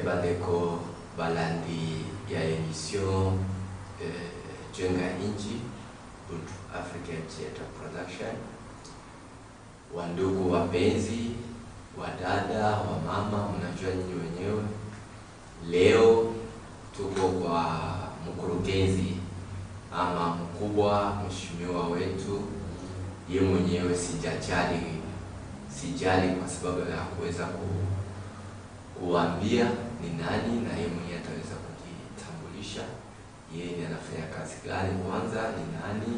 bandeko balandi ya emission Jenga Inchi Good African Theatre Production. Wandugu wapenzi, wadada, wamama, mnajua nyinyi wenyewe, leo tuko kwa mkurugenzi ama mkubwa, mheshimiwa wetu. Yeye mwenyewe sijali kwa sababu ya kuweza kuambia ni nani, na yeye mwenyewe ataweza kujitambulisha. Yeye anafanya kazi gani kwanza, ni nani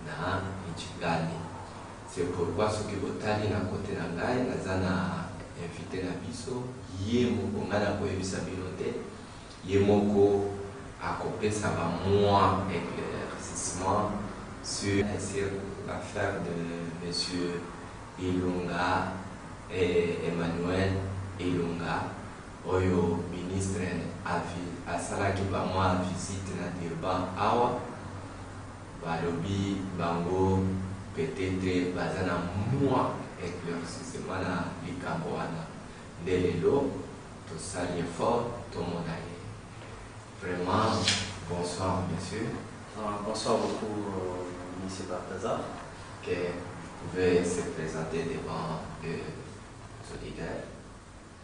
na nchi gani. C'est pourquoi ce qui botali na kote na ngai nazana invité na biso ye moko ngana ko ebisa bilote ye moko akopesa ba moi éclaircissement sur l'affaire de monsieur Ilunga Emmanuel Ilunga oyo ministre asalaki ba moi visite na Durban awa balobi bango peut-être bazana moi éclaircissement na likambo wana ndelelo to sali fort to monaye. Vraiment bonsoir monsieur. Bonsoir beaucoup monsieur Bartazar. Que vous pouvez se présenter devant les auditeurs.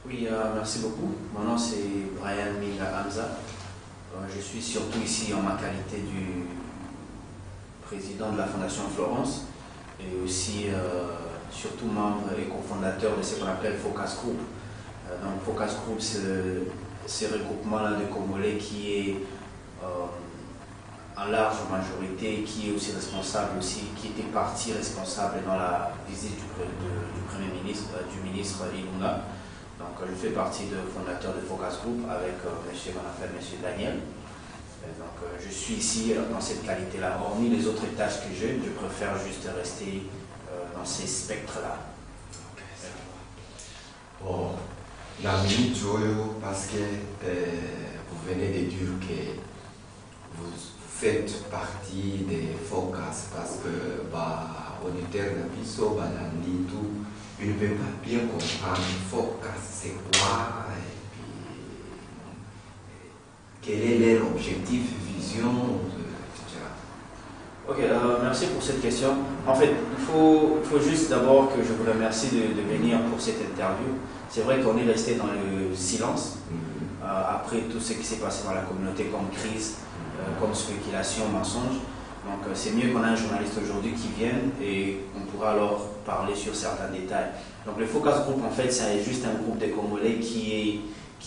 Oui, merci beaucoup. Mon nom c'est Brian Minga Hamza. Je suis surtout ici en ma qualité du président de la Fondation Florence et aussi surtout membre et cofondateur de ce qu'on appelle Focus Group. Donc Focus Group, c'est ce regroupement-là de Congolais qui est en large majorité, qui est aussi responsable qui était partie responsable dans la visite du Premier ministre, du ministre Ilunga. Donc je fais partie de fondateur de Focus Group avec monsieur Daniel. Donc je suis ici dans cette qualité-là. Hormis les autres tâches que j'ai, je préfère juste rester dans ces spectres-là. Bon, la minute parce que vous venez de dire que vous faites partie des Focus, parce que auditeur Nabiso, tout, il ne peut pas bien comprendre Focus c'est quoi, et puis quel est leur objectif, vision, etc. Ok, merci pour cette question. En fait, il faut juste d'abord que je vous remercie de venir pour cette interview. C'est vrai qu'on est resté dans le silence après tout ce qui s'est passé dans la communauté comme crise, comme spéculation, mensonge. Donc c'est mieux qu'on ait un journaliste aujourd'hui qui vienne et on pourra alors parler sur certains détails. Donc le Focus Group, en fait, c'est juste un groupe de Congolais qui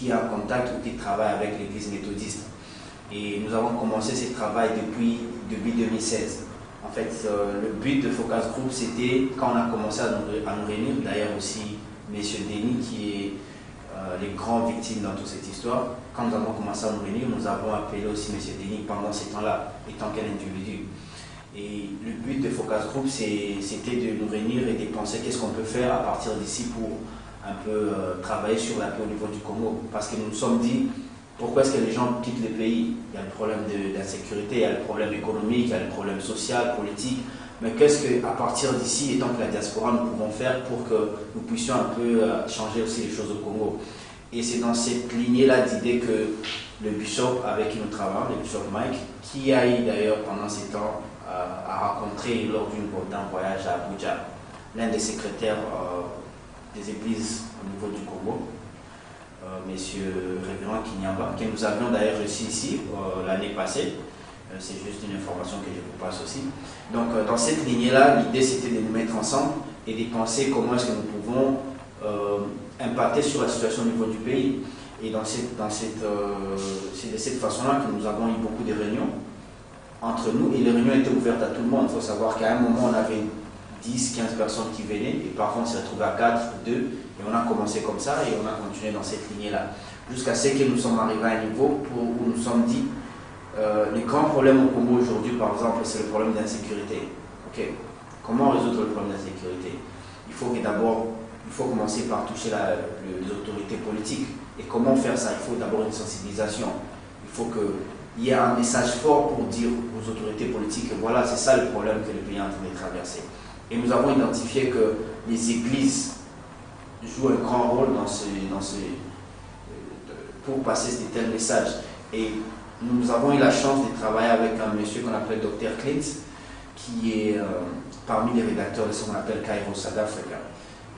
est en contact ou qui travaille avec l'église méthodiste. Et nous avons commencé ce travail depuis 2016. En fait, le but de Focus Group, c'était quand on a commencé à nous réunir, d'ailleurs aussi M. Denis qui est les grandes victimes dans toute cette histoire. Quand nous avons commencé à nous réunir, nous avons appelé aussi M. Denis pendant ces temps-là, étant quel individu. Et le but de Focus Group, c'était de nous réunir et de penser qu'est-ce qu'on peut faire à partir d'ici pour un peu travailler sur la paix au niveau du Congo. Parce que nous nous sommes dit, pourquoi est-ce que les gens quittent le pays? Il y a le problème d'insécurité, il y a le problème économique, il y a le problème social, politique. Mais qu'est-ce qu'à partir d'ici, étant que la diaspora, nous pouvons faire pour que nous puissions un peu changer aussi les choses au Congo? Et c'est dans cette lignée-là d'idée que le bishop avec qui nous travaillons, le bishop Mike, qui a eu d'ailleurs pendant ces temps à rencontrer lors d'un voyage à Abuja l'un des secrétaires des églises au niveau du Congo, monsieur Révérend Kinyamba, que nous avions d'ailleurs reçu ici l'année passée. C'est juste une information que je vous passe aussi. Donc dans cette lignée-là, l'idée c'était de nous mettre ensemble et de penser comment est-ce que nous pouvons impacter sur la situation au niveau du pays. Et c'est de cette façon-là que nous avons eu beaucoup de réunions entre nous, et les réunions étaient ouvertes à tout le monde. Il faut savoir qu'à un moment on avait 10-15 personnes qui venaient, et parfois on s'est retrouvé à 4 ou 2, et on a commencé comme ça et on a continué dans cette lignée-là. Jusqu'à ce que nous sommes arrivés à un niveau où nous nous sommes dit les grands problèmes au Congo aujourd'hui, par exemple, c'est le problème d'insécurité. Okay. Comment résoudre le problème d'insécurité? Il faut commencer par toucher les autorités politiques. Et comment faire ça? Il faut d'abord une sensibilisation. Il faut qu'il y ait un message fort pour dire aux autorités politiques que voilà, c'est ça le problème que le pays est en train de traverser. Et nous avons identifié que les églises jouent un grand rôle pour passer de tels messages. Et nous avons eu la chance de travailler avec un monsieur qu'on appelle Dr. Clint, qui est parmi les rédacteurs de ce qu'on appelle Kairos South Africa.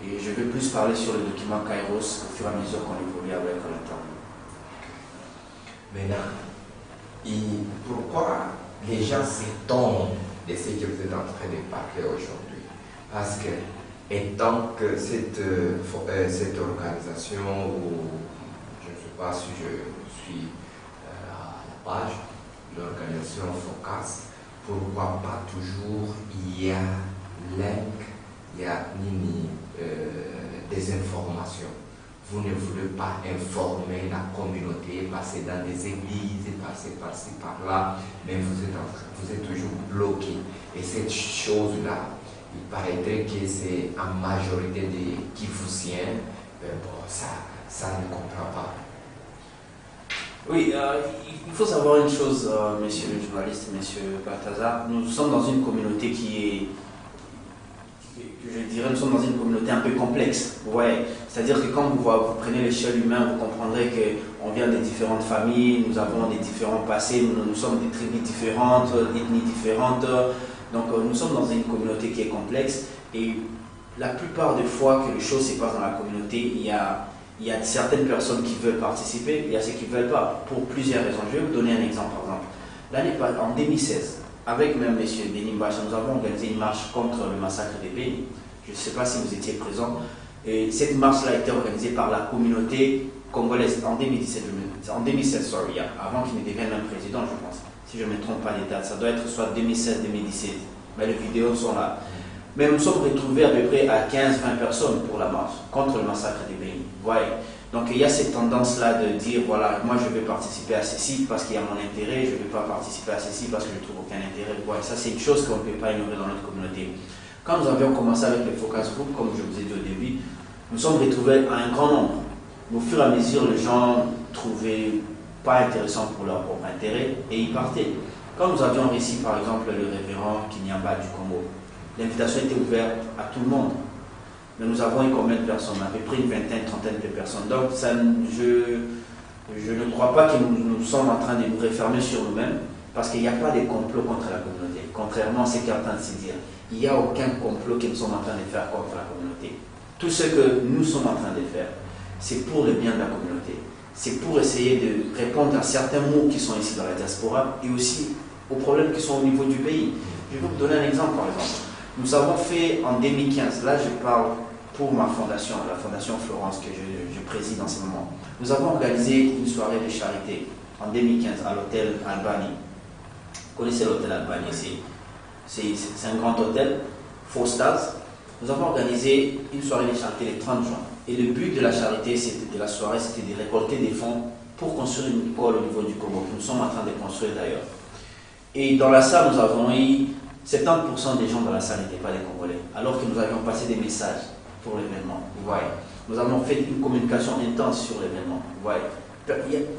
Et je vais plus parler sur le document Kairos au fur et à mesure qu'on évolue avec l'interview. Maintenant, pourquoi les gens s'étonnent de ce que vous êtes en train de parler aujourd'hui? Parce que, étant que cette organisation, ou je ne sais pas si je suis à la page, l'organisation FOCAS, pourquoi pas toujours il y a link, il y a des informations. Vous ne voulez pas informer la communauté, passer dans des églises, passer par-ci, par-là, mais vous êtes toujours bloqué. Et cette chose-là, il paraîtrait que c'est en majorité des Kivusiens, ça ne comprend pas. Oui, il faut savoir une chose, monsieur le journaliste, monsieur Balthazar, nous sommes dans une communauté qui est, je dirais, nous sommes dans une communauté un peu complexe. Ouais. C'est-à-dire que quand vous prenez l'échelle humaine, vous comprendrez qu'on vient de différentes familles, nous avons des différents passés, nous sommes des tribus différentes, ethnies différentes. Donc nous sommes dans une communauté qui est complexe et la plupart des fois que les choses se passent dans la communauté, il y a certaines personnes qui veulent participer, il y a ceux qui ne veulent pas, pour plusieurs raisons. Je vais vous donner un exemple, par exemple. En 2016, avec même M. Denis Mbacha, nous avons organisé une marche contre le massacre des Béni. Je ne sais pas si vous étiez présent. Et cette marche-là a été organisée par la communauté congolaise en 2017, avant qu'il ne devienne même président, je pense. Si je ne me trompe pas les dates, ça doit être soit 2016-2017. Mais les vidéos sont là. Mais nous sommes retrouvés à peu près à 15-20 personnes pour la marche contre le massacre des Béni. Ouais. Donc il y a cette tendance-là de dire, voilà, moi je vais participer à ceci parce qu'il y a mon intérêt, je ne vais pas participer à ceci parce que je ne trouve aucun intérêt. Ouais, ça c'est une chose qu'on ne peut pas ignorer dans notre communauté. Quand nous avions commencé avec les Focus Group, comme je vous ai dit au début, nous sommes retrouvés à un grand nombre. Au fur et à mesure, les gens trouvaient pas intéressant pour leur propre intérêt et ils partaient. Quand nous avions réussi par exemple le révérend Kinyamba du Congo, l'invitation était ouverte à tout le monde. Mais nous avons eu combien de personnes? À peu près une vingtaine, trentaine de personnes. Donc ça, je ne crois pas que nous sommes en train de nous refermer sur nous-mêmes parce qu'il n'y a pas de complot contre la communauté. Contrairement à ce qu'il est en train de se dire. Il n'y a aucun complot que nous sommes en train de faire contre la communauté. Tout ce que nous sommes en train de faire, c'est pour le bien de la communauté. C'est pour essayer de répondre à certains mots qui sont ici dans la diaspora et aussi aux problèmes qui sont au niveau du pays. Je vais vous donner un exemple par exemple. Nous avons fait en 2015, là je parle pour ma fondation, la Fondation Florence que je préside en ce moment. Nous avons organisé une soirée de charité en 2015 à l'hôtel Albany. Vous connaissez l'hôtel Albany ici? C'est un grand hôtel, 4 stars. Nous avons organisé une soirée de charité le 30 juin. Et le but de la charité, de la soirée, c'était de récolter des fonds pour construire une école au niveau du Congo, que nous sommes en train de construire d'ailleurs. Et dans la salle, nous avons eu 70% des gens dans la salle n'étaient pas des Congolais, alors que nous avions passé des messages pour l'événement. Nous avons fait une communication intense sur l'événement.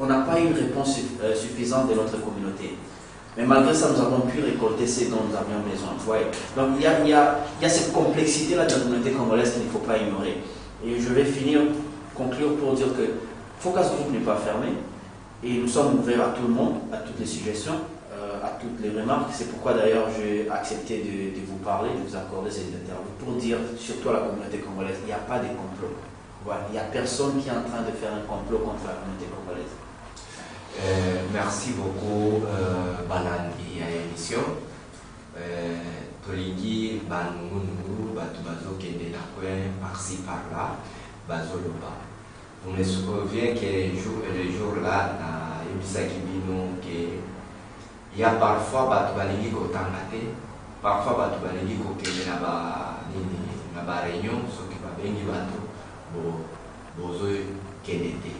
On n'a pas eu une réponse suffisante de notre communauté. Mais malgré ça, nous avons pu récolter ce dont nous avions besoin. Donc il y a cette complexité-là de la communauté congolaise qu'il ne faut pas ignorer. Et je vais conclure pour dire que Focus Group n'est pas fermé et nous sommes ouverts à tout le monde, à toutes les suggestions, à toutes les remarques. C'est pourquoi d'ailleurs j'ai accepté de vous parler, de vous accorder cette interview pour dire, surtout à la communauté congolaise, il n'y a pas de complot. Il n'y a personne qui est en train de faire un complot contre la communauté congolaise. Merci beaucoup, Balandi à l'émission. Tolingi, Banunu, Batubazo, Kende Nakwen, par-ci, par-là, Bazoloba. On me souvient que les jours-là, il y a parfois Batubalingi Kotangate, parfois Batubalingi Kokende Naba Réunion, ce qui va bien Bozo Kenete.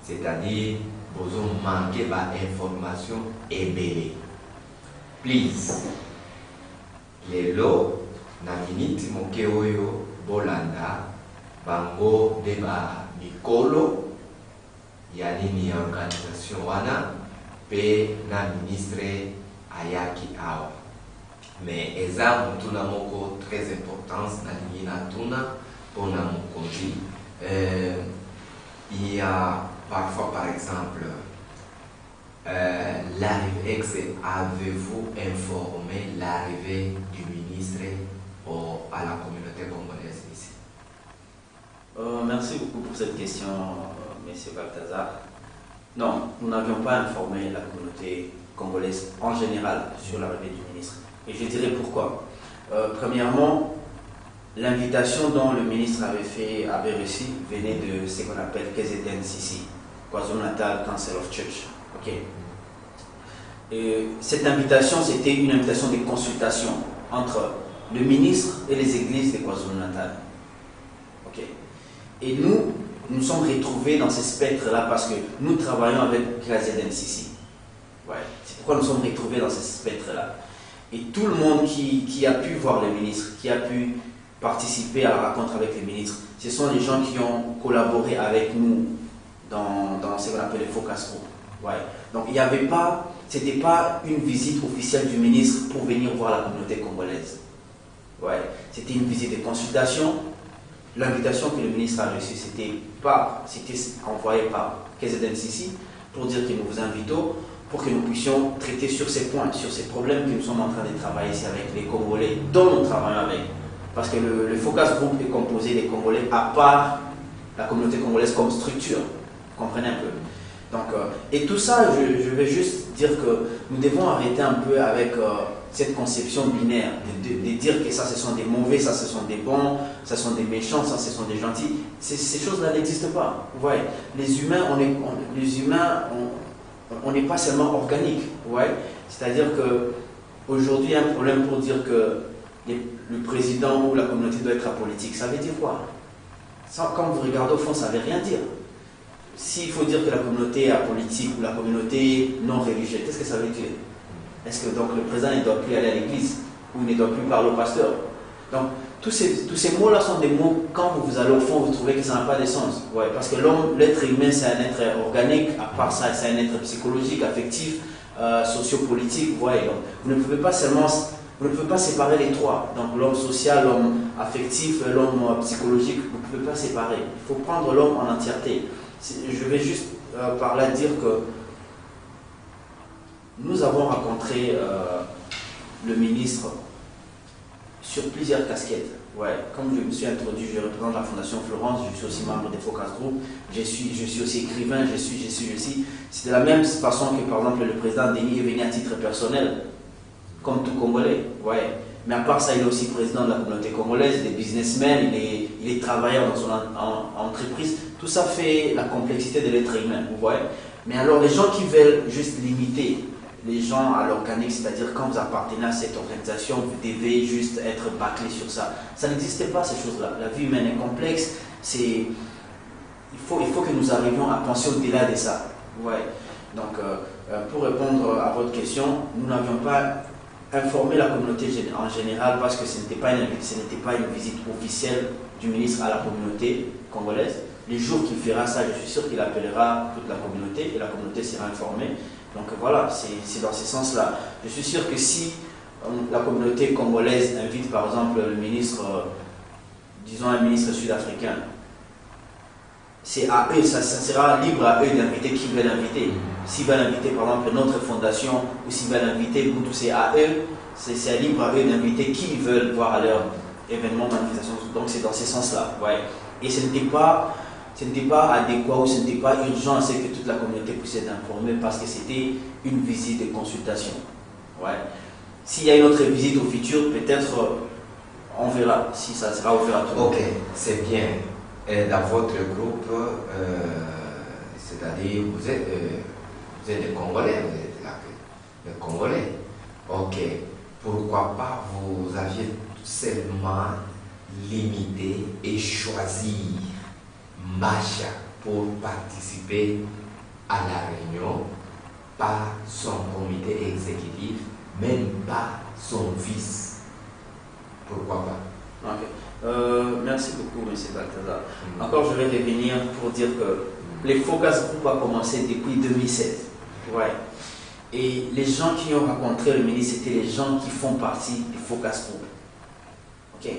C'est-à-dire, Bozo manquer d'informations et belé. Please. Lelo, na minute moke oyo, Bolanda, Bango deba Mikolo, Yanini organisation wana, pe na ministre Ayaki Awa. Mais eza mutuna moko très importance na lingina tuna, pona mokonzi. Il y a parfois, par exemple, avez-vous informé l'arrivée du ministre à la communauté congolaise ici? Merci beaucoup pour cette question, M. Balthazar. Non, nous n'avions pas informé la communauté congolaise en général sur l'arrivée du ministre. Et je dirais pourquoi. Premièrement, l'invitation dont le ministre avait reçu venait de ce qu'on appelle KZN-CC, KwaZulu-Natal Council of Church. Okay. Et cette invitation, c'était une invitation de consultation entre le ministre et les églises de KwaZulu-Natal. Okay. Et nous sommes retrouvés dans ce spectre-là parce que nous travaillons avec KZN-CC. Ouais. C'est pourquoi nous sommes retrouvés dans ce spectre-là. Et tout le monde qui a pu voir le ministre, qui a pu participer à la rencontre avec le ministre, ce sont les gens qui ont collaboré avec nous dans ce qu'on appelle le focus group. Ouais. Donc il n'y avait pas, c'était pas une visite officielle du ministre pour venir voir la communauté congolaise. Ouais. C'était une visite de consultation. L'invitation que le ministre a reçue, c'était envoyé par KZN-CC pour dire que nous vous invitons pour que nous puissions traiter sur ces points, sur ces problèmes que nous sommes en train de travailler ici avec les Congolais, dont nous travaillons avec. Parce que le focus group est composé des Congolais à part la communauté congolaise comme structure. Vous comprenez un peu? Donc, et tout ça, je vais juste dire que nous devons arrêter un peu avec cette conception binaire, de dire que ça ce sont des mauvais, ça ce sont des bons, ça ce sont des méchants, ça ce sont des gentils. Ces choses-là n'existent pas. Vous voyez, les humains, on n'est pas seulement organique. Ouais. C'est-à-dire qu'aujourd'hui, il y a un problème pour dire que le président ou la communauté doit être apolitique. Ça veut dire quoi? Quand vous regardez au fond, ça ne veut rien dire. S'il faut dire que la communauté est apolitique ou la communauté non religieuse, qu'est-ce que ça veut dire? Est-ce que donc le président ne doit plus aller à l'église ou il ne doit plus parler au pasteur? Donc tous ces mots-là sont des mots, quand vous allez au fond, vous trouvez que ça n'a pas de sens. Ouais, parce que l'être humain, c'est un être organique, à part ça, c'est un être psychologique, affectif, sociopolitique. Vous voyez, donc, vous ne pouvez pas séparer les trois. Donc l'homme social, l'homme affectif, l'homme psychologique, vous ne pouvez pas séparer. Il faut prendre l'homme en entièreté. Je vais juste par là dire que nous avons rencontré le ministre sur plusieurs casquettes. Ouais, comme je me suis introduit, je représente la Fondation Florence, je suis aussi membre des Focus Group, je suis aussi écrivain, je suis. C'est de la même façon que par exemple le président Denis est venu à titre personnel, comme tout Congolais. Ouais. Mais à part ça, il est aussi président de la communauté congolaise, il est businessman, il est travailleur dans son entreprise. Tout ça fait la complexité de l'être humain, vous voyez. Mais alors les gens qui veulent juste limiter les gens à l'organique, c'est-à-dire quand vous appartenez à cette organisation, vous devez juste être bâclé sur ça. Ça n'existe pas, ces choses-là. La vie humaine est complexe. Il faut que nous arrivions à penser au-delà de ça. Ouais. Donc, pour répondre à votre question, nous n'avions pas informé la communauté en général parce que ce n'était pas une visite officielle du ministre à la communauté congolaise. Les jours qu'il fera ça, je suis sûr qu'il appellera toute la communauté et la communauté sera informée. Donc voilà, c'est dans ce sens-là. Je suis sûr que si la communauté congolaise invite par exemple le ministre, disons un ministre sud-africain, c'est à eux, ça sera libre à eux d'inviter qui veulent inviter. S'ils veulent inviter par exemple notre fondation ou s'ils veulent inviter Boutou, c'est à eux, c'est libre à eux d'inviter qui ils veulent voir à leur événement, manifestation. Donc c'est dans ce sens-là. Ouais. Et ce n'était pas adéquat ou ce n'était pas urgent, c'est que toute la communauté puisse être informée parce que c'était une visite de consultation. Ouais. S'il y a une autre visite au futur, peut-être on verra si ça sera ouvert à tout le monde. Ok, c'est bien. Et dans votre groupe, c'est-à-dire vous êtes des Congolais, vous êtes là, des Congolais. Ok, pourquoi pas vous aviez seulement limité et choisi Macha pour participer à la réunion, pas son comité exécutif, même pas son fils. Pourquoi pas? Ok. Merci beaucoup, M. Balthazar. Encore, je vais revenir pour dire que les Focus Group a commencé depuis 2007. Ouais. Et les gens qui ont rencontré le ministre, c'était les gens qui font partie du Focus Group. Ok.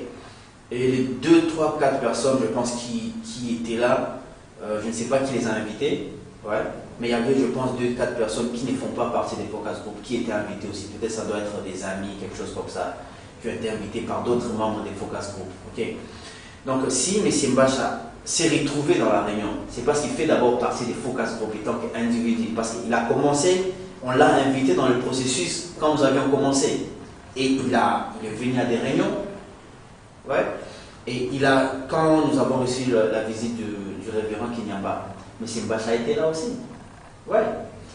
Et les 2, 3, 4 personnes, je pense, qui étaient là, je ne sais pas qui les a invités, Ouais. Mais il y avait, je pense, 2-4 personnes qui ne font pas partie des focus group, qui étaient invitées aussi. Peut-être ça doit être des amis, quelque chose comme ça, qui ont été invités par d'autres membres des focus group. Okay. Donc, si M. Mbacha s'est retrouvé dans la réunion, c'est parce qu'il fait d'abord partie des focus group en tant qu'individu. Parce qu'il a commencé, on l'a invité dans le processus quand nous avions commencé. Et il est venu à des réunions. Ouais. Et quand nous avons reçu la visite du révérend Kinyamba, M. Mbacha était là aussi. Ouais.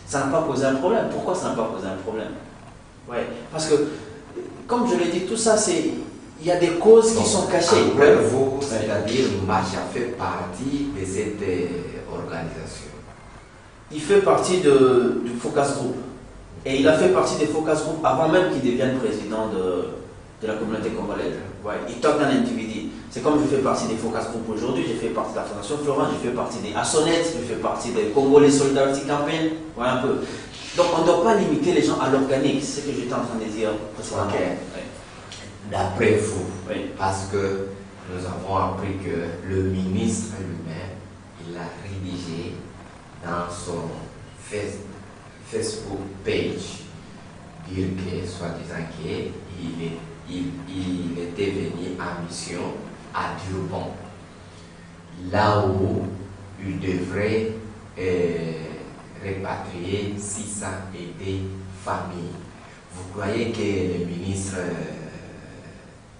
Ça n'a pas posé un problème. Pourquoi ça n'a pas posé un problème? Ouais. Parce que, comme je l'ai dit, tout ça, il y a des causes qui sont cachées. Après vous, c'est-à-dire Mbacha fait partie de cette organisation. Il fait partie du focus group. Et il a fait partie des focus group avant même qu'il devienne président de la communauté congolaise. Ouais. Il toque un individu. C'est comme je fais partie des focus group aujourd'hui, j'ai fait partie de la Fondation Florent, j'ai fait partie des Assonnettes, je fais partie des Congolais Solidarity Campaign. Ouais, un peu. Donc on ne doit pas limiter les gens à l'organique, c'est ce que j'étais en train de dire. Ok. Ouais. D'après vous, oui. Parce que nous avons appris que le ministre lui-même, il a rédigé dans son Facebook page dire que, soi-disant qu'il était venu en mission à Durban, là où il devrait répatrier 600 et des familles. Vous croyez que les ministres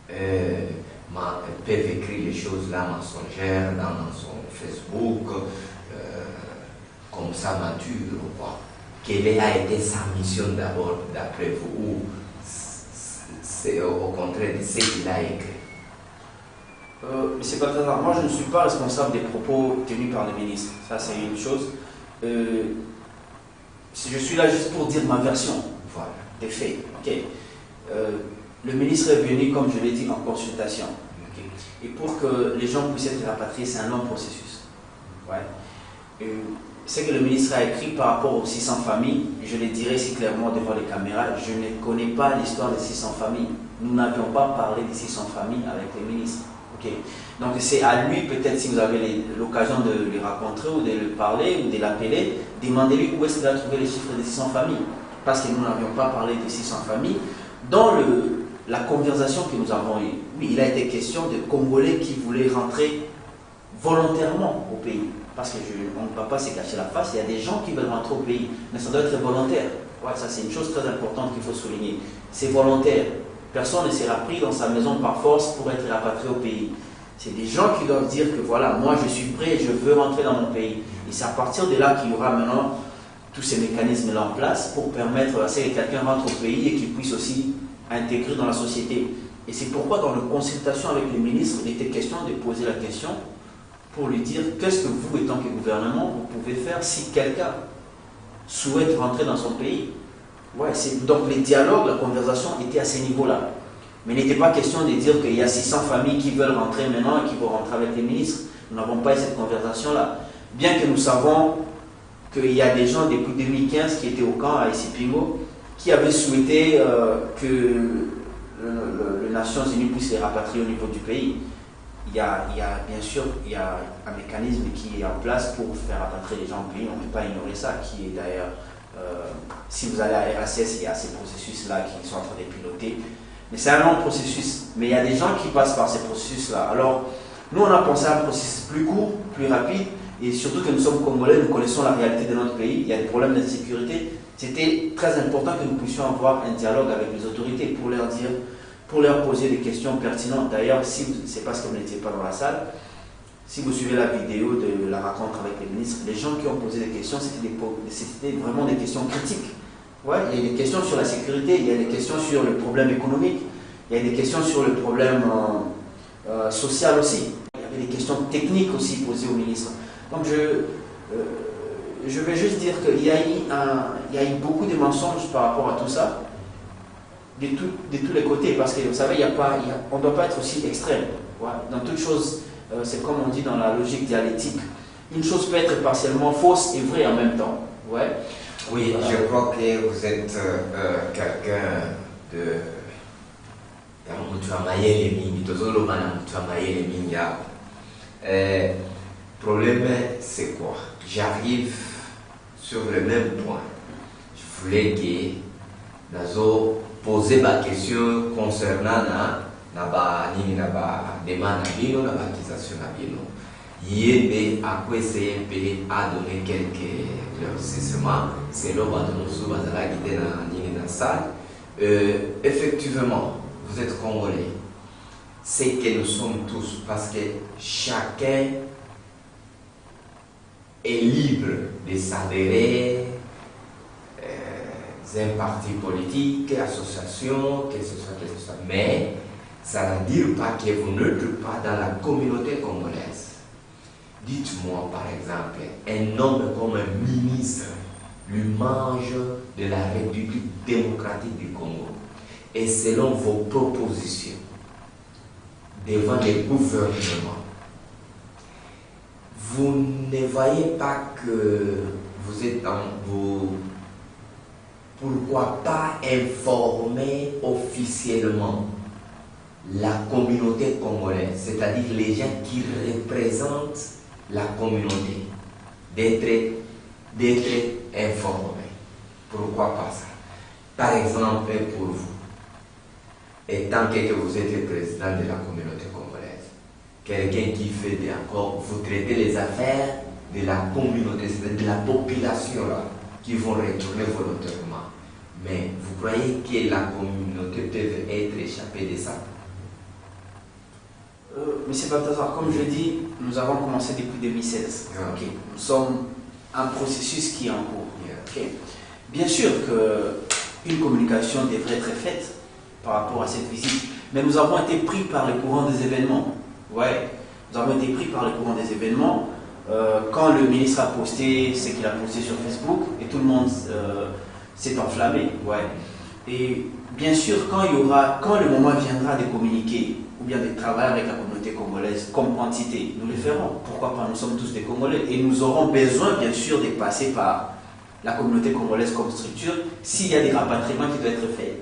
peuvent écrire les choses là mensongères dans son Facebook, comme ça mature ou quoi? Quelle a été sa mission d'abord, d'après vous, ou c'est au contraire de ce qu'il a écrit? C'est pas très rare. Moi, je ne suis pas responsable des propos tenus par le ministre. Ça, c'est une chose. Je suis là juste pour dire ma version des faits. Okay. Le ministre est venu, comme je l'ai dit, en consultation. Okay. Et pour que les gens puissent être rapatriés, c'est un long processus. Ouais. Ce que le ministre a écrit par rapport aux 600 familles, je le dirai si clairement devant les caméras, je ne connais pas l'histoire des 600 familles. Nous n'avions pas parlé des 600 familles avec le ministre. Okay. Donc c'est à lui, peut-être si vous avez l'occasion de le rencontrer ou de le parler ou de l'appeler, demandez-lui où est-ce qu'il a trouvé les chiffres des 600 familles. Parce que nous n'avions pas parlé des 600 familles. Dans la conversation que nous avons eue, oui, il a été question de Congolais qui voulaient rentrer volontairement au pays. Parce qu'on ne va pas se cacher la face, il y a des gens qui veulent rentrer au pays, mais ça doit être volontaire. Ouais, ça c'est une chose très importante qu'il faut souligner. C'est volontaire. Personne ne sera pris dans sa maison par force pour être rapatrié au pays. C'est des gens qui doivent dire que voilà, moi je suis prêt, je veux rentrer dans mon pays. Et c'est à partir de là qu'il y aura maintenant tous ces mécanismes-là en place pour permettre à ce que quelqu'un rentre au pays et qu'il puisse aussi intégrer dans la société. Et c'est pourquoi dans la consultation avec le ministre, il était question de poser la question pour lui dire qu'est-ce que vous, étant que gouvernement, vous pouvez faire si quelqu'un souhaite rentrer dans son pays. Ouais, donc les dialogues, la conversation était à ce niveau-là. Mais il n'était pas question de dire qu'il y a 600 familles qui veulent rentrer maintenant et qui vont rentrer avec les ministres. Nous n'avons pas eu cette conversation-là. Bien que nous savons qu'il y a des gens depuis 2015 qui étaient au camp à Isipingo qui avaient souhaité que les Nations Unies puissent les rapatrier au niveau du pays. Il y a bien sûr un mécanisme qui est en place pour faire rapatrier les gens au pays. On ne peut pas ignorer ça, qui est d'ailleurs, si vous allez à RACS, il y a ces processus-là qui sont en train de piloter. Mais c'est un long processus. Mais il y a des gens qui passent par ces processus-là. Alors, nous, on a pensé à un processus plus court, plus rapide, et surtout que nous sommes Congolais, nous connaissons la réalité de notre pays. Il y a des problèmes d'insécurité. C'était très important que nous puissions avoir un dialogue avec les autorités pour leur dire, pour leur poser des questions pertinentes. D'ailleurs, c'est parce que vous n'étiez pas dans la salle, si vous suivez la vidéo de la rencontre avec les ministres, les gens qui ont posé des questions, c'était vraiment des questions critiques. Ouais, il y a des questions sur la sécurité, il y a des questions sur le problème économique, il y a des questions sur le problème social aussi. Il y avait des questions techniques aussi posées au ministre. Donc je vais juste dire qu'il y a eu beaucoup de mensonges par rapport à tout ça, de tous les côtés, parce que vous savez, on ne doit pas être aussi extrême. Ouais. Dans toute chose, c'est comme on dit dans la logique dialectique, une chose peut être partiellement fausse et vraie en même temps. Ouais. Oui, je crois que vous êtes quelqu'un de... Problème, c'est quoi? J'arrive sur le même point. Je voulais que nous poser ma question concernant la demande d'accusation. Il a essayer à donner quelques éclaircissements selon la salle. Effectivement, vous êtes Congolais. C'est que nous sommes tous, parce que chacun est libre de s'adhérer à un parti politique, association, que ce soit. Mais ça ne veut dire pas que vous n'êtes pas dans la communauté congolaise. Dites-moi par exemple, un homme comme un ministre lui mange de la République démocratique du Congo. Et selon vos propositions, devant les gouvernements, vous ne voyez pas que vous êtes pourquoi pas informer officiellement la communauté congolaise, c'est-à-dire les gens qui représentent la communauté, d'être informés. Pourquoi pas ça? Par exemple, pour vous, étant que vous êtes le président de la communauté congolaise, quelqu'un qui fait vous traitez les affaires de la communauté, c'est-à-dire de la population là, qui vont retourner volontairement. Mais vous croyez que la communauté peut être échappée de ça? Monsieur Balthazar, comme je dis, nous avons commencé depuis 2016. Yeah. Okay. Nous sommes un processus qui est en cours. Yeah. Okay. Bien sûr qu'une communication devrait être faite par rapport à cette visite, mais nous avons été pris par le courant des événements. Ouais, nous avons été pris par le courant des événements. Quand le ministre a posté ce qu'il a posté sur Facebook, et tout le monde s'est enflammé. Ouais. Et bien sûr, quand le moment viendra de communiquer, ou bien de travailler avec la communauté congolaise comme entité, nous le ferons. Pourquoi pas? Nous sommes tous des Congolais et nous aurons besoin, bien sûr, de passer par la communauté congolaise comme structure s'il y a des rapatriements qui doivent être faits.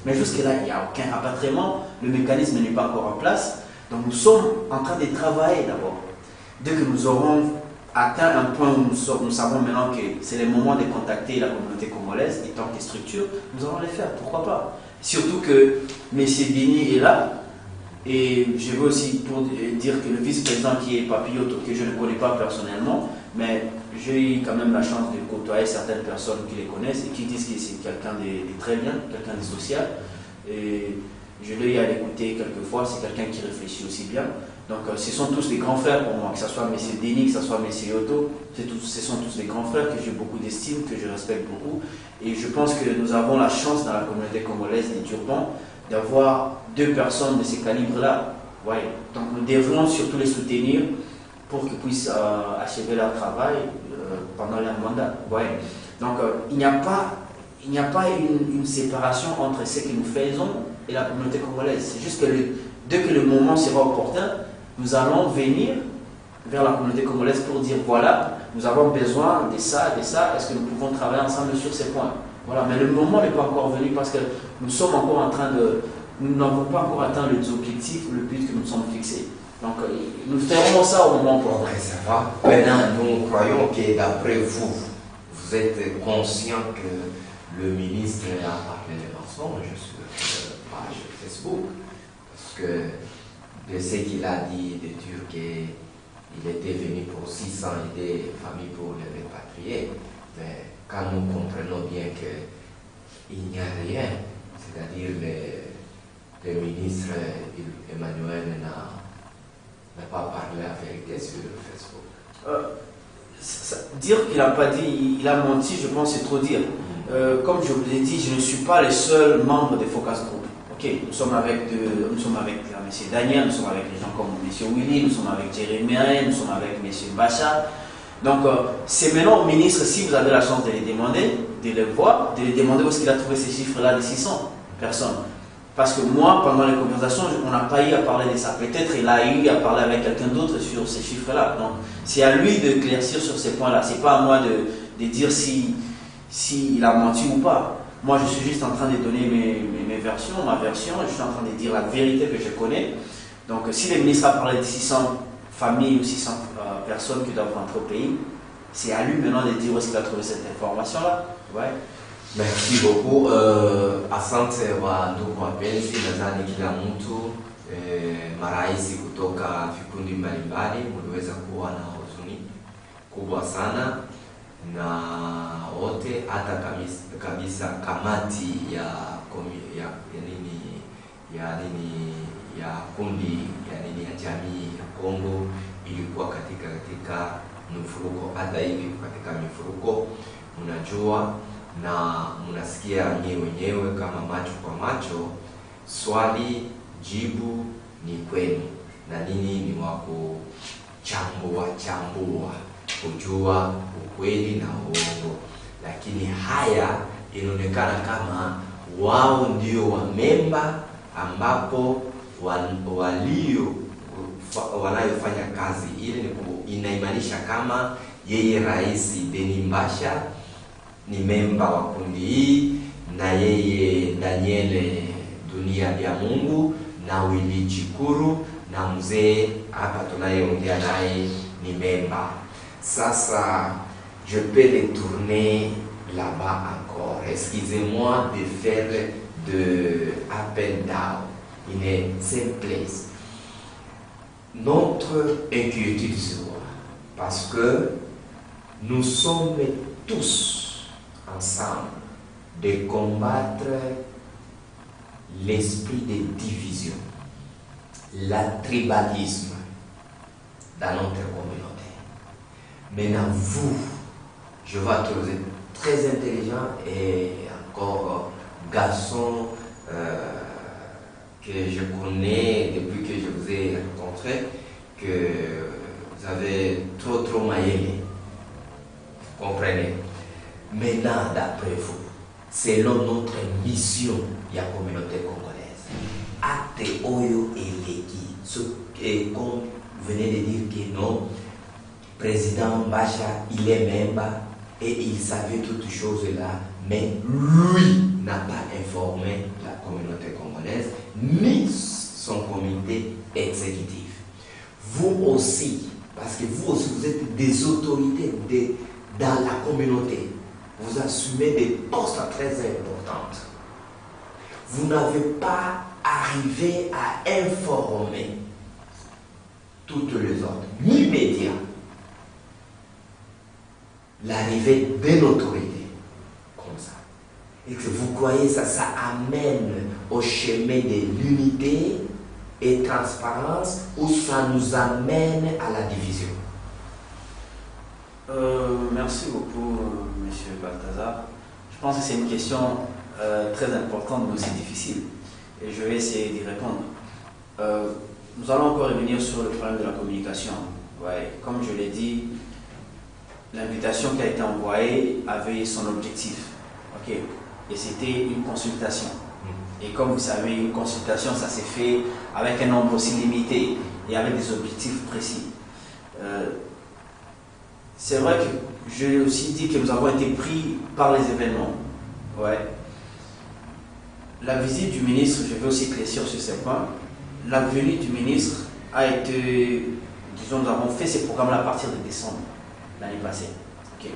Mais jusque-là, il n'y a aucun rapatriement, le mécanisme n'est pas encore en place. Donc nous sommes en train de travailler d'abord. Dès que nous aurons atteint un point où nous savons maintenant que c'est le moment de contacter la communauté congolaise en tant que structure, nous allons le faire. Pourquoi pas? Surtout que M. Denis est là. Et je veux aussi pour dire que le vice-président qui est Papilloto, que je ne connais pas personnellement, mais j'ai eu quand même la chance de côtoyer certaines personnes qui les connaissent et qui disent que c'est quelqu'un de très bien, quelqu'un de social. Et je l'ai eu à l'écouter quelquefois, c'est quelqu'un qui réfléchit aussi bien. Donc ce sont tous des grands frères pour moi, que ce soit M. Denis, que ce soit M. Yoto, ce sont tous des grands frères que j'ai beaucoup d'estime, que je respecte beaucoup. Et je pense que nous avons la chance dans la communauté congolaise des Turbans d'avoir deux personnes de ce calibre-là. Ouais. Donc nous devrons surtout les soutenir pour qu'ils puissent achever leur travail pendant leur mandat. Ouais. Donc il n'y a pas une séparation entre ce que nous faisons et la communauté congolaise. C'est juste que dès que le moment sera opportun, nous allons venir vers la communauté congolaise pour dire voilà, nous avons besoin de ça, est-ce que nous pouvons travailler ensemble sur ces points? Voilà, mais le moment n'est pas encore venu parce que nous sommes encore en train nous n'avons pas encore atteint les objectifs ou le but que nous sommes fixés. Donc nous ferons ça au moment opportun. Ça va. Maintenant, nous croyons que d'après vous, vous êtes conscient que le ministre a parlé de mensonges sur la page Facebook, parce que de ce qu'il a dit, de dire qu'il était venu pour 600 aider les familles pour les répatrier, mais quand nous comprenons bien qu'il n'y a rien, c'est-à-dire le ministre Emmanuel n'a pas parlé la vérité sur Facebook. Dire qu'il n'a pas dit, il a menti, je pense c'est trop dire. Comme je vous l'ai dit, je ne suis pas le seul membre de Focus Group. Okay, nous sommes avec M. Daniel, nous sommes avec des gens comme M. Willy, nous sommes avec Jérémy, nous sommes avec M. Bacha. Donc c'est maintenant au ministre, si vous avez la chance de les demander, de les voir, de les demander où est-ce qu'il a trouvé ces chiffres-là de 600 personnes. Parce que moi, pendant les conversations, on n'a pas eu à parler de ça. Peut-être il a eu à parler avec quelqu'un d'autre sur ces chiffres-là. Donc c'est à lui de d'éclaircir sur ces points-là. Ce n'est pas à moi de dire s'il a menti ou pas. Moi, je suis juste en train de donner mes versions, ma version, je suis en train de dire la vérité que je connais. Donc si le ministre a parlé de 600 familles ou 600 personnes qui doivent rentrer au pays, c'est à lui maintenant de dire où est-ce qu'il a trouvé cette information-là. Ouais. Merci beaucoup. Asante wa ndugu wapenzi, nadhani kila mtu marais kutoka vikundi mbalimbali mliweza kuwa na huzuni kubwa sana, na wote hata kabisa kamati ya kundi ya jamii ya Kongo ilikuwa katika mfuruko. Hata hivi katika mifuruko mnajua na mnasikia wenyewe kama macho kwa macho, swali jibu ni kwenu, na nini ni wako chambua kujua ukweli na uongo. Lakini haya inaonekana kama wao ndio wamemba ambapo wanayofanya kazi ile, inaimanisha kama yeye Rais Denis Mbasha ni memba wa kundi hii, na yeye Daniel Dunia ya Mungu na Willy Chikuru na mzee hapa tunayeongea naye ni memba. Sasa je peux retourner là-bas encore. Excusez-moi de faire de appel down in a same place. Notre inquiétude sera parce que nous sommes tous ensemble de combattre l'esprit de division, le tribalisme dans notre communauté. Maintenant, vous, je vois que vous êtes très intelligent et encore garçon que je connais depuis que je vous ai rencontré, que vous avez trop maillé. Vous comprenez? Maintenant, d'après vous, selon notre mission, la communauté congolaise, acte oyo et comme vous venez de dire que non, président Mbasha, il est membre et il savait toutes choses là, mais lui n'a pas informé la communauté congolaise ni son comité exécutif. Vous aussi, parce que vous aussi vous êtes des autorités dans la communauté, vous assumez des postes très importants. Vous n'avez pas arrivé à informer toutes les autres, ni médias, l'arrivée d'une autorité comme ça. Et que vous croyez ça amène au chemin de l'unité et transparence, ou ça nous amène à la division? Merci beaucoup, Monsieur Balthazar. Je pense que c'est une question très importante, mais aussi difficile. Et je vais essayer d'y répondre. Nous allons encore revenir sur le problème de la communication. Ouais, comme je l'ai dit, l'invitation qui a été envoyée avait son objectif. Okay. Et c'était une consultation. Et comme vous savez, une consultation, ça s'est fait avec un nombre aussi limité et avec des objectifs précis. C'est vrai que j'ai aussi dit que nous avons été pris par les événements. Ouais. La visite du ministre, je vais aussi éclaircir sur ces points. La venue du ministre a été, disons, nous avons fait ces programmes-là à partir de décembre l'année passée. Okay.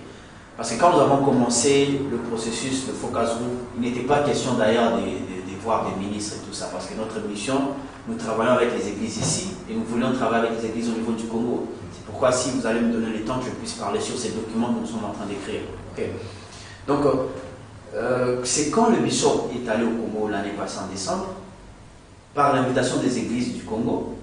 Parce que quand nous avons commencé le processus de Focus Group, il n'était pas question d'ailleurs de voir des ministres et tout ça, parce que notre mission, nous travaillons avec les églises ici et nous voulions travailler avec les églises au niveau du Congo. C'est pourquoi, si vous allez me donner le temps, que je puisse parler sur ces documents que nous sommes en train d'écrire. Okay. Donc, c'est quand le bishop est allé au Congo l'année passée en décembre, par l'invitation des églises du Congo,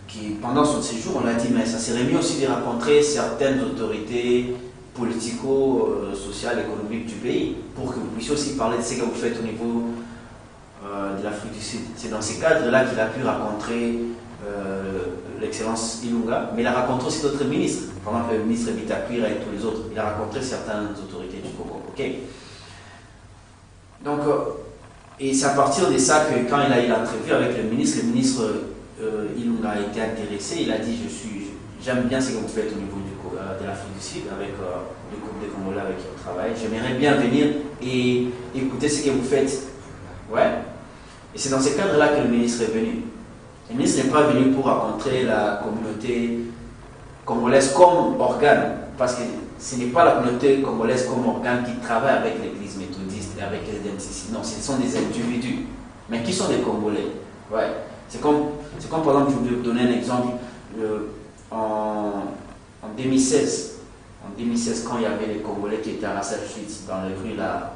qui pendant son séjour, on a dit, mais ça serait mieux aussi de rencontrer certaines autorités politico-sociales, économiques du pays, pour que vous puissiez aussi parler de ce que vous faites au niveau de l'Afrique du Sud. C'est dans ces cadres-là qu'il a pu rencontrer l'excellence Ilunga, mais il a rencontré aussi d'autres ministres, par exemple le ministre Bitakwira et tous les autres. Il a rencontré certaines autorités du Congo. Okay. Donc, et c'est à partir de ça que quand il a eu l'entrevue avec le ministre Ilunga a été intéressé. Il a dit, j'aime bien ce que vous faites au niveau de l'Afrique du Sud, avec le groupe des Congolais avec qui on travaille. J'aimerais bien venir et écouter ce que vous faites. Ouais. Et c'est dans ce cadre-là que le ministre est venu. Le ministre n'est pas venu pour rencontrer la communauté congolaise comme organe, parce que ce n'est pas la communauté congolaise comme organe qui travaille avec l'église méthodiste et avec les DNCC. Non, ce sont des individus. Mais qui sont des Congolais? Ouais. C'est comme par exemple, je vais vous donner un exemple. En 2016, quand il y avait les Congolais qui étaient à la Salle-Suite dans les rues là,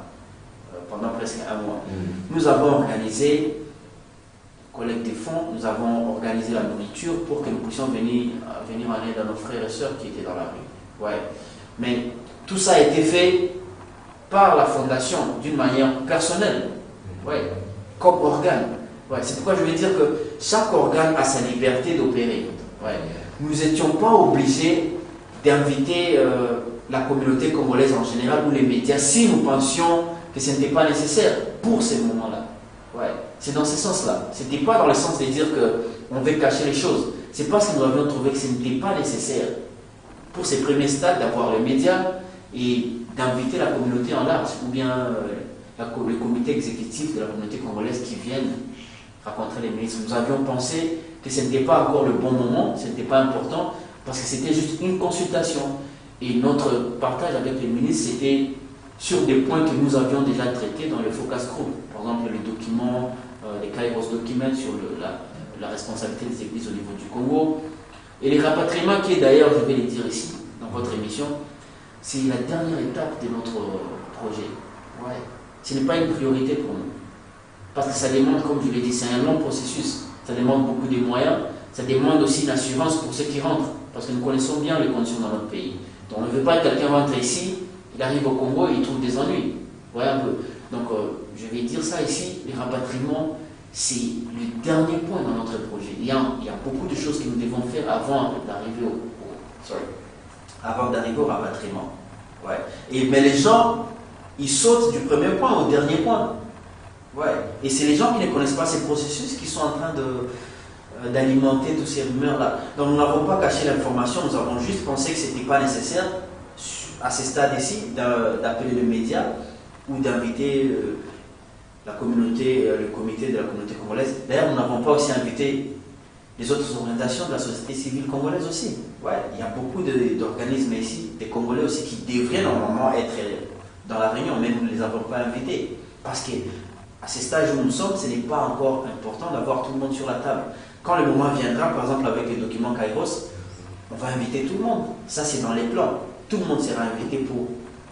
pendant presque un mois, nous avons organisé collecte des fonds, nous avons organisé la nourriture pour que nous puissions venir en aide à nos frères et sœurs qui étaient dans la rue. Ouais. Mais tout ça a été fait par la fondation d'une manière personnelle, ouais, comme organe. Ouais. C'est pourquoi je veux dire que chaque organe a sa liberté d'opérer. Ouais. Nous n'étions pas obligés d'inviter la communauté congolaise en général ou les médias si nous pensions que ce n'était pas nécessaire pour ces moments-là. Ouais. C'est dans ce sens-là. Ce n'était pas dans le sens de dire qu'on veut cacher les choses. C'est parce que nous avions trouvé que ce n'était pas nécessaire pour ces premiers stades d'avoir les médias et d'inviter la communauté en large ou bien le comité exécutif de la communauté congolaise qui viennent rencontrer les ministres. Nous avions pensé que ce n'était pas encore le bon moment, ce n'était pas important parce que c'était juste une consultation. Et notre partage avec les ministres, c'était sur des points que nous avions déjà traités dans le focus group. Par exemple, les documents, les Kairos documents sur la responsabilité des églises au niveau du Congo. Et les rapatriements, qui est d'ailleurs, je vais les dire ici, dans votre émission, c'est la dernière étape de notre projet. Ouais. Ce n'est pas une priorité pour nous. Parce que ça demande, comme je l'ai dit, c'est un long processus. Ça demande beaucoup de moyens. Ça demande aussi une assurance pour ceux qui rentrent. Parce que nous connaissons bien les conditions dans notre pays. Donc on ne veut pas que quelqu'un rentre ici, il arrive au Congo et il trouve des ennuis. Voyez un peu. Donc je vais dire ça ici, les rapatriements, c'est le dernier point dans notre projet. Il y a beaucoup de choses que nous devons faire avant d'arriver au rapatriement. Ouais. Mais les gens, ils sautent du premier point au dernier point. Ouais. Et c'est les gens qui ne connaissent pas ces processus qui sont en train d'alimenter tous ces rumeurs-là. Donc nous n'avons pas caché l'information, nous avons juste pensé que ce n'était pas nécessaire à ce stade ici d'appeler les médias ou d'inviter la communauté, le comité de la communauté congolaise. D'ailleurs, nous n'avons pas aussi invité les autres organisations de la société civile congolaise aussi. Ouais, il y a beaucoup d'organismes ici, des Congolais aussi, qui devraient normalement être dans la réunion, mais nous ne les avons pas invités. Parce qu'à ce stade où nous sommes, ce n'est pas encore important d'avoir tout le monde sur la table. Quand le moment viendra, par exemple avec les documents Kairos, on va inviter tout le monde. Ça, c'est dans les plans. Tout le monde sera invité pour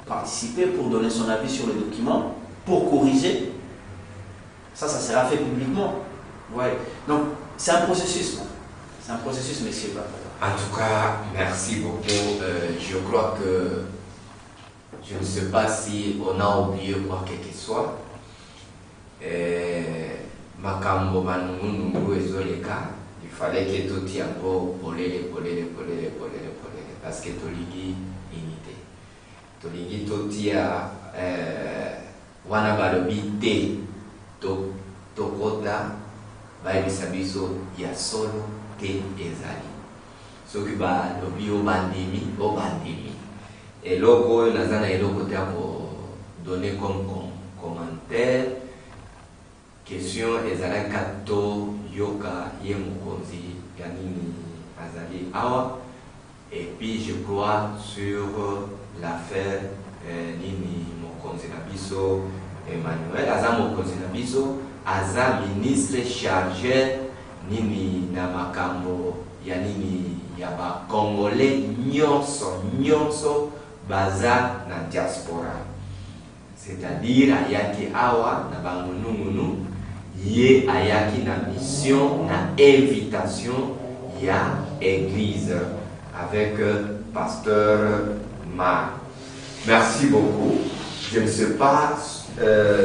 participer, pour donner son avis sur les documents, pour corriger. Ça sera fait publiquement. Ouais. Donc, c'est un processus. C'est un processus, messieurs. En tout cas, merci beaucoup. Je crois que je ne sais pas si on a oublié quoi que ce soit. Makambo manungu ezoleka, il fallait que tout y encore polele parce que toligi unité. Toligi tout y a wana balobi te tokota bayebisa biso ya solo te ezali. Soki balobi obandimi. Eloko oyo naza na eloko te donner comme commentaire. Question ezalaka to yoka ye mokonzi yanini azali awa. Et puis je crois sur l'affaire nini mokonzi na biso Emmanuel aza mokonzi na biso aza ministre chargé nini na makambo ya nini ya ba Congolais nyonso baza na diaspora. C'est-à-dire ayaki awa na bangunungunu ye ayaki na mission na invitation ya église avec pasteur Mar. Merci beaucoup. Je ne sais pas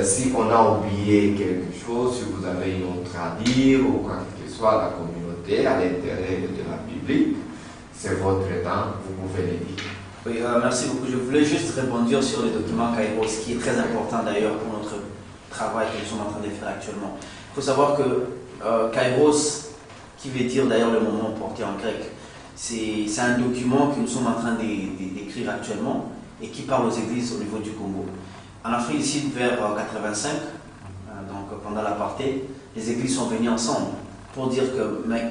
si on a oublié quelque chose, si vous avez une autre à dire ou quoi que ce soit à la communauté, à l'intérieur de la Bible. C'est votre temps, vous pouvez le dire. Oui, merci beaucoup. Je voulais juste rebondir sur le document Kairos, qui est très important d'ailleurs pour notre travail que nous sommes en train de faire actuellement. Il faut savoir que Kairos, qui veut dire d'ailleurs le moment porté en grec, c'est un document que nous sommes en train d'écrire actuellement et qui parle aux églises au niveau du Congo. En Afrique du Sud, vers 85, donc pendant l'apartheid, les églises sont venues ensemble pour dire que, mec,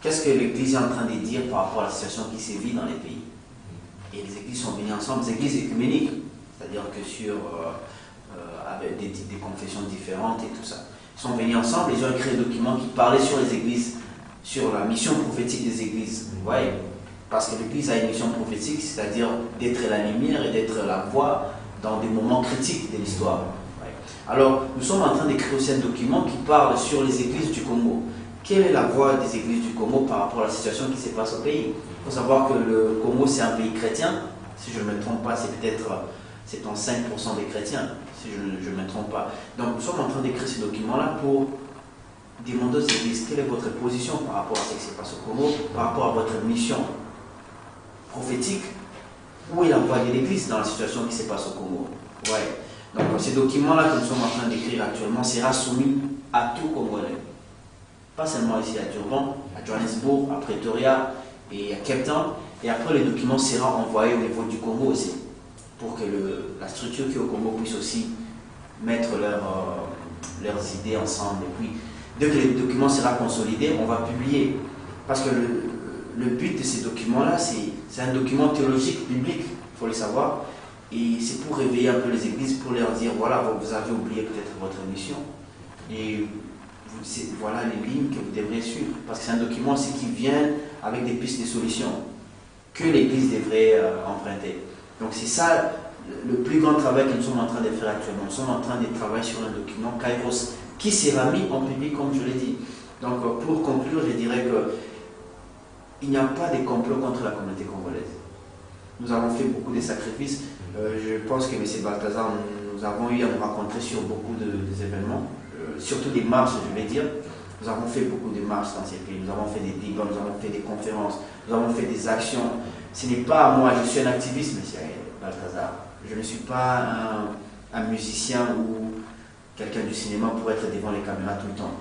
qu'est-ce que l'église est en train de dire par rapport à la situation qui sévit dans les pays? Et les églises sont venues ensemble, des églises écuméniques, c'est-à-dire que avec des confessions différentes et tout ça. Ils sont venus ensemble, ils ont écrit un document qui parlait sur les églises, sur la mission prophétique des églises. Vous voyez? Parce que l'église a une mission prophétique, c'est-à-dire d'être la lumière et d'être la voix dans des moments critiques de l'histoire. Alors, nous sommes en train d'écrire aussi un document qui parle sur les églises du Congo. Quelle est la voix des églises du Congo par rapport à la situation qui se passe au pays? Il faut savoir que le Congo, c'est un pays chrétien. Si je ne me trompe pas, c'est peut-être 75% des chrétiens, si je ne me trompe pas. Donc, nous sommes en train d'écrire ce document-là pour demander aux églises quelle est votre position par rapport à ce qui se passe au Congo, par rapport à votre mission prophétique. Où est la voix de l'église dans la situation qui se passe au Congo? Ouais. Donc, ce document-là que nous sommes en train d'écrire actuellement sera soumis à tout Congolais. Pas seulement ici à Durban, à Johannesburg, à Pretoria et à Cape Town. Et après, le document sera envoyé au niveau du Congo aussi, pour que la structure qui est au Congo puisse aussi mettre leurs idées ensemble. Et puis, dès que le document sera consolidé, on va publier. Parce que le but de ces documents-là, c'est un document théologique, biblique, il faut le savoir. Et c'est pour réveiller un peu les églises, pour leur dire, voilà, vous avez oublié peut-être votre mission. Et voilà les lignes que vous devrez suivre. Parce que c'est un document aussi qui vient avec des pistes de solutions que l'église devrait emprunter. Donc c'est ça le plus grand travail que nous sommes en train de faire actuellement. Nous sommes en train de travailler sur un document Kairos qui sera mis en public, comme je l'ai dit. Donc pour conclure, je dirais que il n'y a pas de complot contre la communauté congolaise. Nous avons fait beaucoup de sacrifices. Je pense que M. Balthazar, nous avons eu à nous rencontrer sur beaucoup d'événements, surtout des marches, je vais dire. Nous avons fait beaucoup de marches dans ces pays. Nous avons fait des débats, nous avons fait des conférences, nous avons fait des actions. Ce n'est pas moi, je suis un activiste, M. Balthazar. Je ne suis pas un musicien ou quelqu'un du cinéma pour être devant les caméras tout le temps.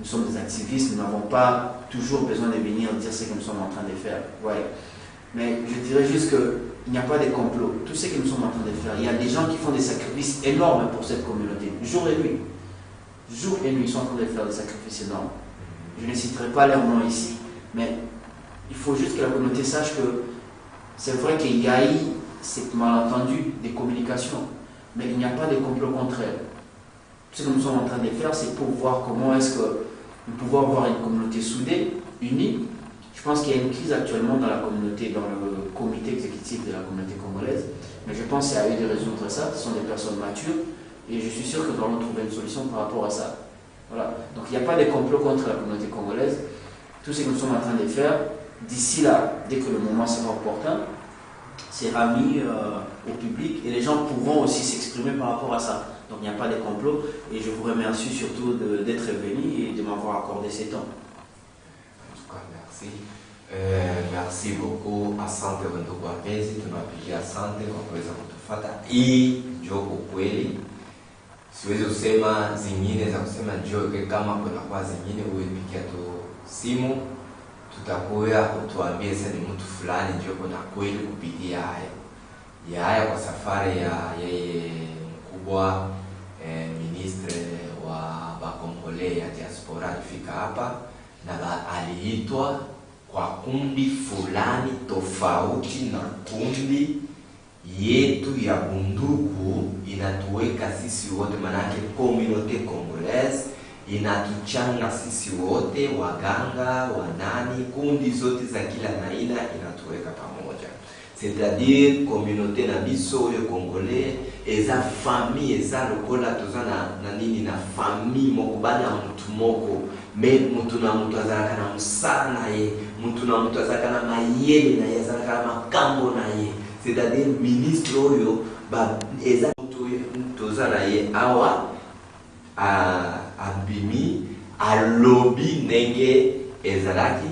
Nous sommes des activistes, nous n'avons pas toujours besoin de venir dire ce que nous sommes en train de faire. Ouais. Mais je dirais juste qu'il n'y a pas de complot. Tout ce que nous sommes en train de faire, il y a des gens qui font des sacrifices énormes pour cette communauté, jour et nuit. Jour et nuit, ils sont en train de faire des sacrifices énormes. Je ne citerai pas leur nom ici, mais il faut juste que la communauté sache que c'est vrai qu'il y a eu ces malentendus des communications, mais il n'y a pas de complot contre elles. Ce que nous sommes en train de faire, c'est pour voir comment est-ce que nous pouvons avoir une communauté soudée, unie. Je pense qu'il y a une crise actuellement dans la communauté, dans le comité exécutif de la communauté congolaise, mais je pense qu'il y a eu de résoudre ça. Ce sont des personnes matures et je suis sûr que nous allons trouver une solution par rapport à ça. Voilà. Donc il n'y a pas de complot contre la communauté congolaise. Tout ce que nous sommes en train de faire, d'ici là, dès que le moment sera opportun, sera mis au public et les gens pourront aussi s'exprimer par rapport à ça. Donc il n'y a pas de complot et je vous remercie surtout d'être venu et de m'avoir accordé ces temps. En tout cas, merci. Merci beaucoup. Asante ndugu wapenzi, tunapigia asante kwa kuweza kutufuata. Hii ndio ukweli. Siwezi kusema zingine za kusema njoo, kama kuna kwa zingine uipikia tu simu, tutakuya utuambie sasa ni mtu fulani njoo kuna kweli kupitia haya kwa safari ya yeye mkubwa ministre wa Bakongole ya diaspora alifika hapa na aliitwa kwa kundi fulani tofauti na kundi yetu ya bunduku inatuweka sisi wote, manake communauté congolaise inatuchanga sisi wote, waganga, wanani, kundi zote za kila aina inatuweka pamoja. C'est-à-dire communauté na biso yo congolais eza famille eza lokola tozana na nini na famille moko bana mtu moko, me mtu na mtu azalaka na musala na ye, mtu na mtu azalaka na mayele na ye, azalaka na makambo na ye. C'est-à-dire ministre oyo ba eza tozana ye awa abimi alobi ndenge ezalaki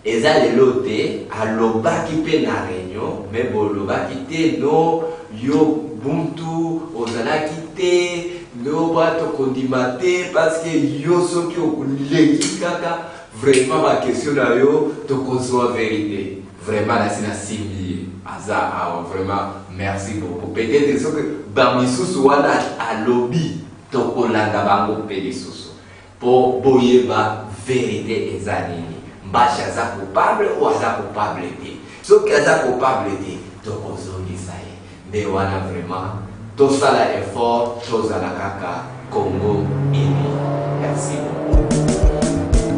eza lelo te, alobaki pe na réunion, mais bolobaki te no yo buntu ozalaki te, no bato kondima te, parce que yo soki okuleki kaka vraiment ba question na yo tokozwa vérité. Vraiment là c'est la simili aza vraiment merci beaucoup. Peut-être que bamisusu wana alobi tokolanda bango pe lisusu po boyeba vérité ezanini. Mbasha za coupable ou aza coupable te. So ki aza coupable te, tokozongisa ye nde wana vraiment tosala effort tozala kaka Congo ini. Merci beaucoup.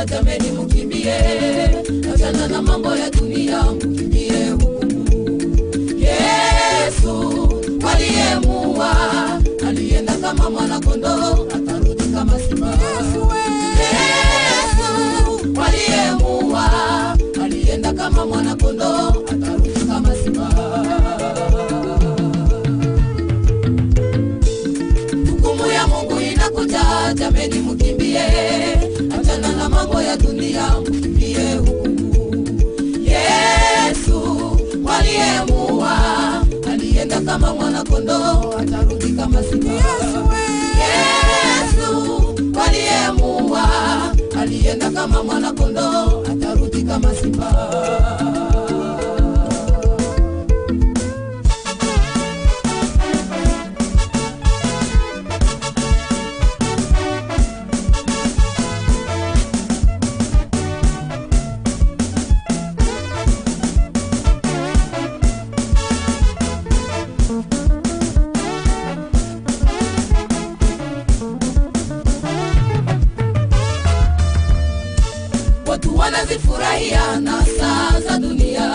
Jameni mkimbie, achana na mambo ya dunia, mkimbie hukumu. Yesu aliyemuua alienda kama mwana kondoo, atarudi kama simba. Yesu aliyemuua alienda kama mwana kondoo, atarudi kama simba. Hukumu ya Mungu inakuja, jameni mkimbie, achana na mambo ya dunia, mkimbie hukumu. Yesu aliyemuua alienda kama mwana kondoo, atarudi kama simba. Yesu aliyemuua alienda kama mwana kondoo, atarudi kama simba. Watu wanazifurahia na saa za dunia,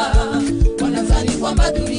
wanadhani kwamba dunia